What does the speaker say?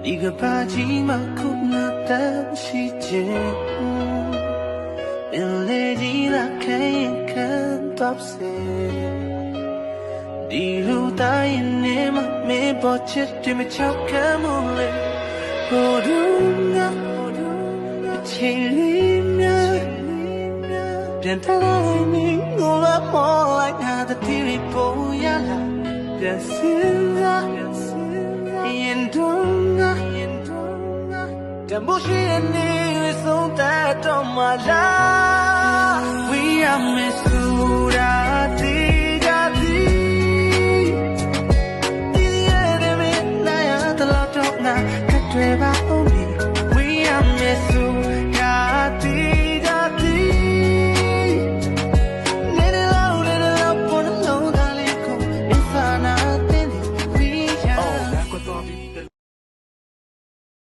一个把寂寞苦恼的细节，眼泪滴了看一看多些。ဒီလိုတိုင်းနေမှာမင်းပေါ်ချစ်တယ်မချောက်ခံမှုလေဟိုတို့ကအချိန်လေးများပြန်တိုင်းမင်းငိုလာမောလိုက်တာတတိရိပေါ်ရလာပြန်စင်းစားရင်တော့တမိုးရှိနေဆုံးတဲ့တော့မလား We are Missouri Baby